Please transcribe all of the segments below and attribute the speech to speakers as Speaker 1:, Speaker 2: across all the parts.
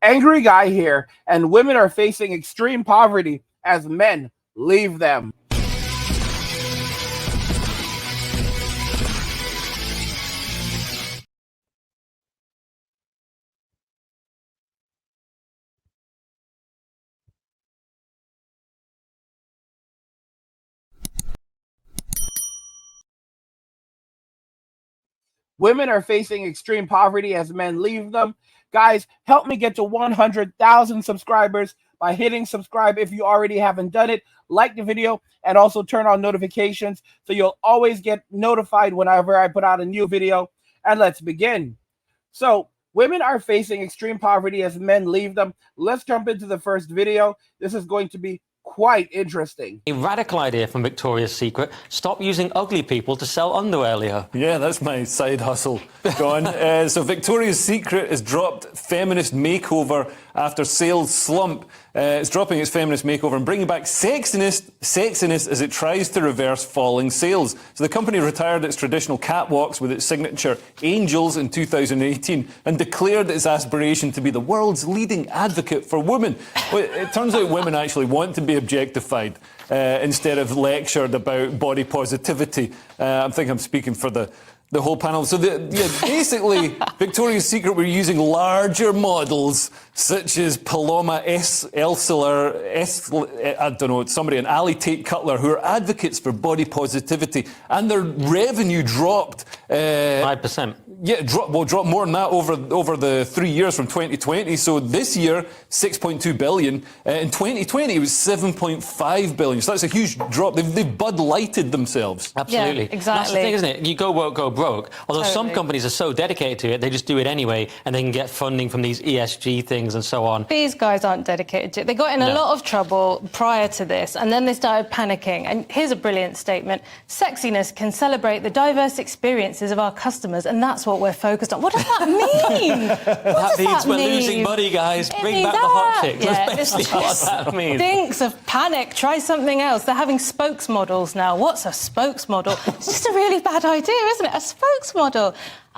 Speaker 1: Angry guy here, and women are facing extreme poverty as men leave them. Women are facing extreme poverty as men leave them. Guys, help me get to 100,000 subscribers by hitting subscribe if you already haven't done it. Like the video and also turn on notifications so you'll always get notified whenever I put out a new video. And let's begin. So, women are facing extreme poverty as men leave them. Let's jump into the first video. This is going to be quite interesting.
Speaker 2: A radical idea from Victoria's Secret: stop using ugly people to sell underwear, Leo.
Speaker 3: Yeah, that's my side hustle, John. So Victoria's Secret has dropped feminist makeover after sales slump. It's dropping its feminist makeover and bringing back sexiness as it tries to reverse falling sales. So the company retired its traditional catwalks with its signature angels in 2018 and declared its aspiration to be the world's leading advocate for women. Well, it turns out women actually want to be objectified instead of lectured about body positivity. I think I'm speaking for the whole panel. So basically, Victoria's Secret were using larger models such as Paloma Elseler, I don't know, somebody, and Ali Tate Cutler, who are advocates for body positivity, and their revenue dropped
Speaker 2: 5%.
Speaker 3: Yeah, dropped more than that over the 3 years from 2020. So this year, 6.2 billion. In 2020, it was 7.5 billion. So that's a huge drop. They've Bud Lighted themselves.
Speaker 2: Absolutely.
Speaker 4: Yeah, exactly.
Speaker 2: That's the thing, isn't it? You go woke, go broke. Although
Speaker 4: Totally.
Speaker 2: some companies are so dedicated to it, they just do it anyway, and they can get funding from these ESG things and so on.
Speaker 4: These guys aren't dedicated to it. They got in a lot of trouble prior to this, and then they started panicking. And here's a brilliant statement: sexiness can celebrate the diverse experiences of our customers, and that's what we're focused on. What does that mean?
Speaker 2: That means we're losing money, guys. Bring back the hot chicks.
Speaker 4: Yeah,
Speaker 2: That's basically what that means.
Speaker 4: Stinks of panic. Try something else. They're having spokesmodels now. What's a spokesmodel? It's just a really bad idea, isn't it? A spokesmodel.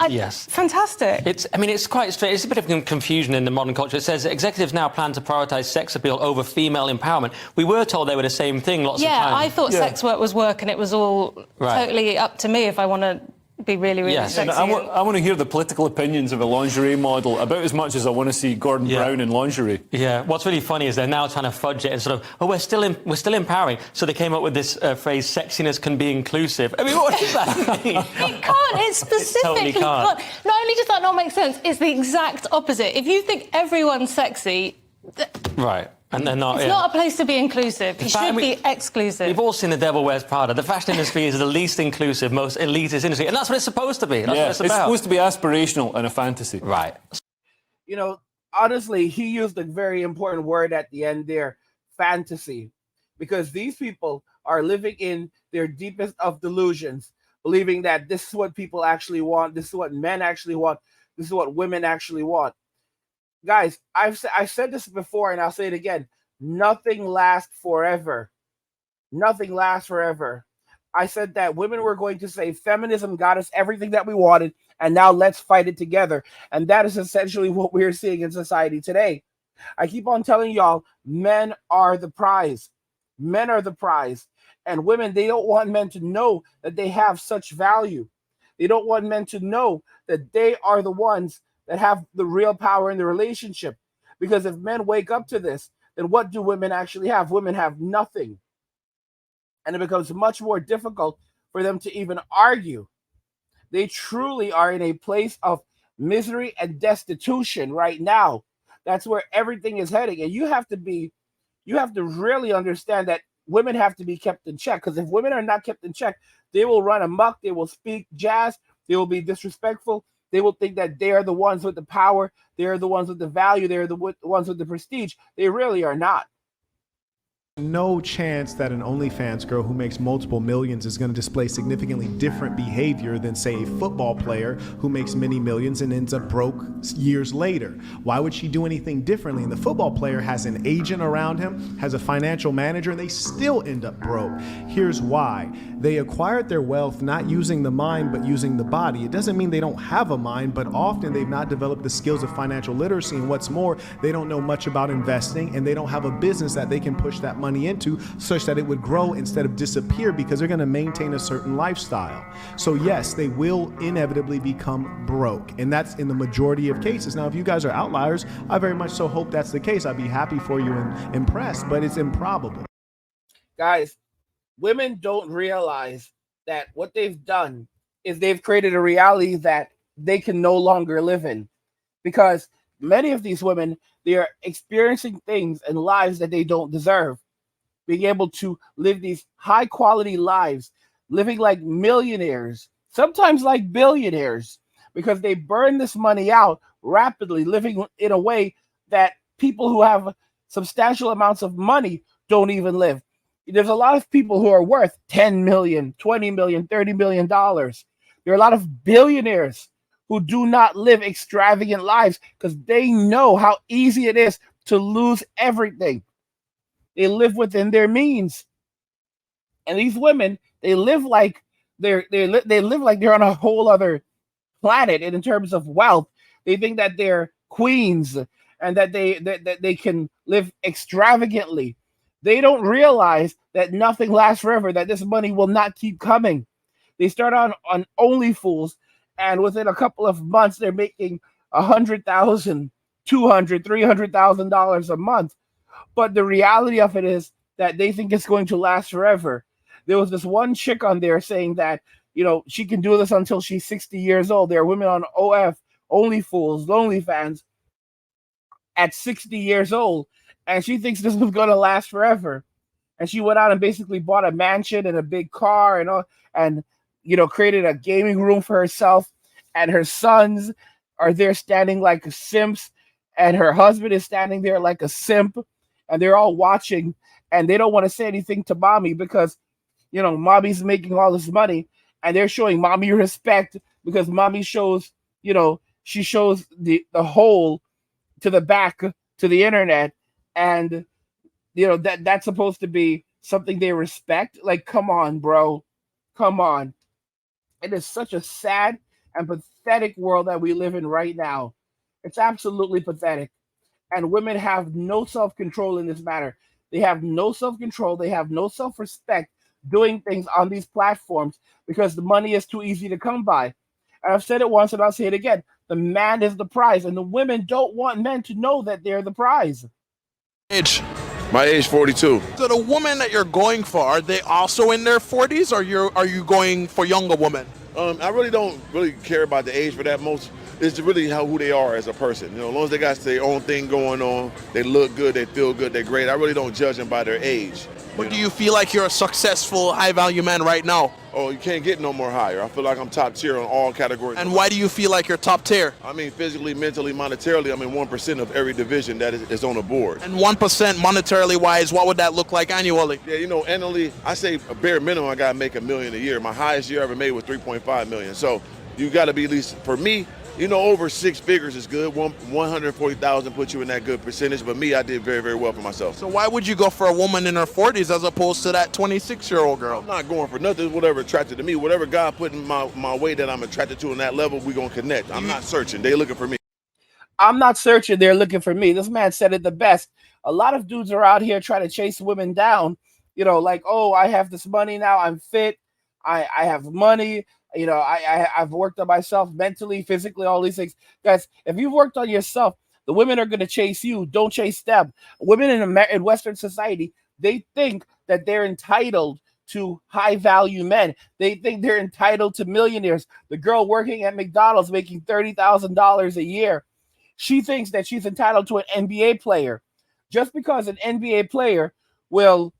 Speaker 2: Yes.
Speaker 4: Fantastic.
Speaker 2: It's quite strange. It's a bit of confusion in the modern culture. It says executives now plan to prioritise sex appeal over female empowerment. We were told they were the same thing lots of times.
Speaker 4: Yeah, I thought sex work was work, and it was all totally up to me if I want to be really, really sexy.
Speaker 3: And I want to hear the political opinions of a lingerie model about as much as I want to see Gordon Brown in lingerie. Yeah.
Speaker 2: What's really funny is they're now trying to fudge it and sort of, we're still empowering. So they came up with this phrase: sexiness can be inclusive. I mean, what does that mean?
Speaker 4: It can't. It specifically can't. Not only does that not make sense, it's the exact opposite. If you think everyone's sexy,
Speaker 2: right. And they're not.
Speaker 4: It's not a place to be inclusive. You should be exclusive.
Speaker 2: We've all seen The Devil Wears Prada. The fashion industry is the least inclusive, most elitist industry, and that's what it's supposed to be. That's what it's about.
Speaker 3: It's supposed to be aspirational and a fantasy.
Speaker 2: Right.
Speaker 1: You know, honestly, he used a very important word at the end there: fantasy, because these people are living in their deepest of delusions, believing that this is what people actually want, this is what men actually want, this is what women actually want. Guys, I've said this before, and I'll say it again: nothing lasts forever. Nothing lasts forever. I said that women were going to say feminism got us everything that we wanted, and now let's fight it together. And that is essentially what we're seeing in society today. I keep on telling y'all, men are the prize. Men are the prize. And women, they don't want men to know that they have such value. They don't want men to know that they are the ones that have the real power in the relationship. Because if men wake up to this, then what do women actually have? Women have nothing. And it becomes much more difficult for them to even argue. They truly are in a place of misery and destitution right now. That's where everything is heading. And you have to really understand that women have to be kept in check. Because if women are not kept in check, they will run amok, they will speak jazz, they will be disrespectful. They will think that they are the ones with the power. They are the ones with the value. They are the ones with the prestige. They really are not.
Speaker 5: No chance that an OnlyFans girl who makes multiple millions is going to display significantly different behavior than, say, a football player who makes many millions and ends up broke years later. Why would she do anything differently? And the football player has an agent around him, has a financial manager, and they still end up broke. Here's why. They acquired their wealth not using the mind, but using the body. It doesn't mean they don't have a mind, but often they've not developed the skills of financial literacy. And what's more, they don't know much about investing, and they don't have a business that they can push that money into such that it would grow instead of disappear, because they're going to maintain a certain lifestyle. So yes, they will inevitably become broke, and that's in the majority of cases. Now, if you guys are outliers, I very much so hope that's the case. I'd be happy for you and impressed, but it's improbable.
Speaker 1: Guys, women don't realize that what they've done is they've created a reality that they can no longer live in, because many of these women, they are experiencing things and lives that they don't deserve. Being able to live these high quality lives, living like millionaires, sometimes like billionaires, because they burn this money out rapidly, living in a way that people who have substantial amounts of money don't even live. There's a lot of people who are worth 10 million, 20 million, 30 million dollars. There are a lot of billionaires who do not live extravagant lives because they know how easy it is to lose everything. They live within their means. And these women, they live like they live like they're on a whole other planet in terms of wealth. They think that they're queens and that they can live extravagantly. They don't realize that nothing lasts forever, that this money will not keep coming. They start on OnlyFools, and within a couple of months, they're making $100,000, $200,000, $300,000 a month. But the reality of it is that they think it's going to last forever. There was this one chick on there saying that, she can do this until she's 60 years old. There are women on OnlyFools, OnlyFans at 60 years old, and she thinks this was going to last forever. And she went out and basically bought a mansion and a big car and created a gaming room for herself. And her sons are there standing like simps, and her husband is standing there like a simp, and they're all watching, and they don't want to say anything to mommy because, mommy's making all this money, and they're showing mommy respect because mommy shows, she shows the hole to the back to the internet, and that's supposed to be something they respect. Like, come on, bro, come on. It is such a sad and pathetic world that we live in right now. It's absolutely pathetic. And women have no self-control in this matter. They have no self-control. They have no self-respect doing things on these platforms because the money is too easy to come by. And I've said it once and I'll say it again. The man is the prize, and the women don't want men to know that they're the prize.
Speaker 6: My age 42.
Speaker 7: So the women that you're going for, are they also in their 40s, or are you going for younger women?
Speaker 6: I really don't care about the age for that. Most it's really who they are as a person. As long as they got their own thing going on, they look good, they feel good, they're great. I really don't judge them by their age.
Speaker 7: But do you feel like you're a successful, high-value man right now?
Speaker 6: Oh, you can't get no more higher. I feel like I'm top tier on all categories.
Speaker 7: And why do you feel like you're top tier?
Speaker 6: I mean, physically, mentally, monetarily, I'm in 1% of every division that is on the board.
Speaker 7: And 1% monetarily wise, what would that look like annually?
Speaker 6: Yeah, annually, I say a bare minimum, I got to make $1 million a year. My highest year ever made was $3.5 million. So you got to be at least, for me, over 6 figures is good. 140,000 puts you in that good percentage. But me, I did very, very well for myself.
Speaker 7: So why would you go for a woman in her 40s as opposed to that 26-year-old girl?
Speaker 6: I'm not going for nothing. Whatever attracted to me, whatever God put in my way that I'm attracted to on that level, we're going to connect. I'm not searching. They looking for me.
Speaker 1: I'm not searching. They're looking for me. This man said it the best. A lot of dudes are out here trying to chase women down. Like, oh, I have this money now. I'm fit. I have money. I've worked on myself mentally, physically, all these things. Guys, if you've worked on yourself, the women are going to chase you. Don't chase them. Women in Western society, they think that they're entitled to high-value men. They think they're entitled to millionaires. The girl working at McDonald's making $30,000 a year, she thinks that she's entitled to an NBA player. Just because an NBA player will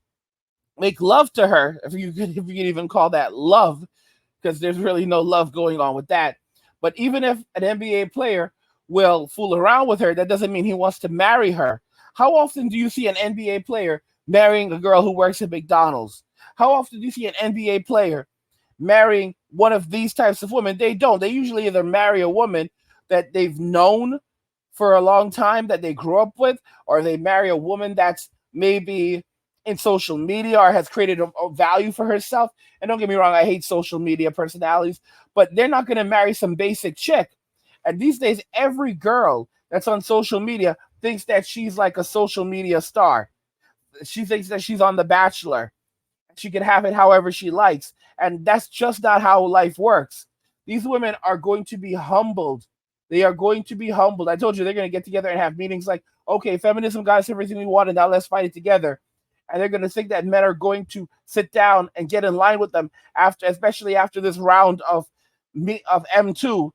Speaker 1: make love to her, if you can even call that love, because there's really no love going on with that. But even if an NBA player will fool around with her, that doesn't mean he wants to marry her. How often do you see an NBA player marrying a girl who works at McDonald's? How often do you see an NBA player marrying one of these types of women? They don't. They usually either marry a woman that they've known for a long time, that they grew up with, or they marry a woman that's maybe in social media or has created a value for herself. And don't get me wrong, I hate social media personalities, but they're not going to marry some basic chick. And these days, every girl that's on social media thinks that she's like a social media star. She thinks that she's on The Bachelor. She can have it however she likes. And that's just not how life works. These women are going to be humbled. They are going to be humbled. I told you they're going to get together and have meetings like, okay, feminism got us everything we wanted. Now let's fight it together. And they're going to think that men are going to sit down and get in line with them after, especially after this round of M2,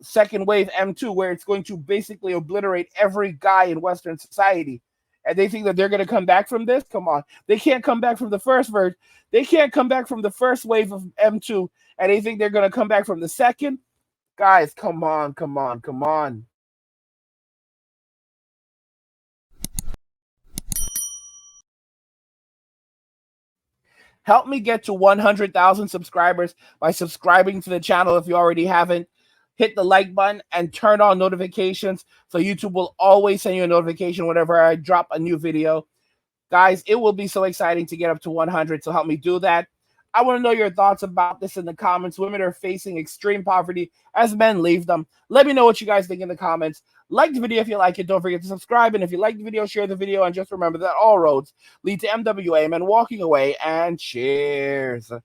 Speaker 1: second wave M2, where it's going to basically obliterate every guy in Western society. And they think that they're going to come back from this? Come on. They can't come back from the first version. They can't come back from the first wave of M2, and they think they're going to come back from the second? Guys, come on, come on, come on. Help me get to 100,000 subscribers by subscribing to the channel if you already haven't. Hit the like button and turn on notifications so YouTube will always send you a notification whenever I drop a new video. Guys, it will be so exciting to get up to 100, so help me do that. I want to know your thoughts about this in the comments. Women are facing extreme poverty as men leave them. Let me know what you guys think in the comments. Like the video if you like it. Don't forget to subscribe. And if you like the video, share the video. And just remember that all roads lead to MWA, men walking away. And cheers.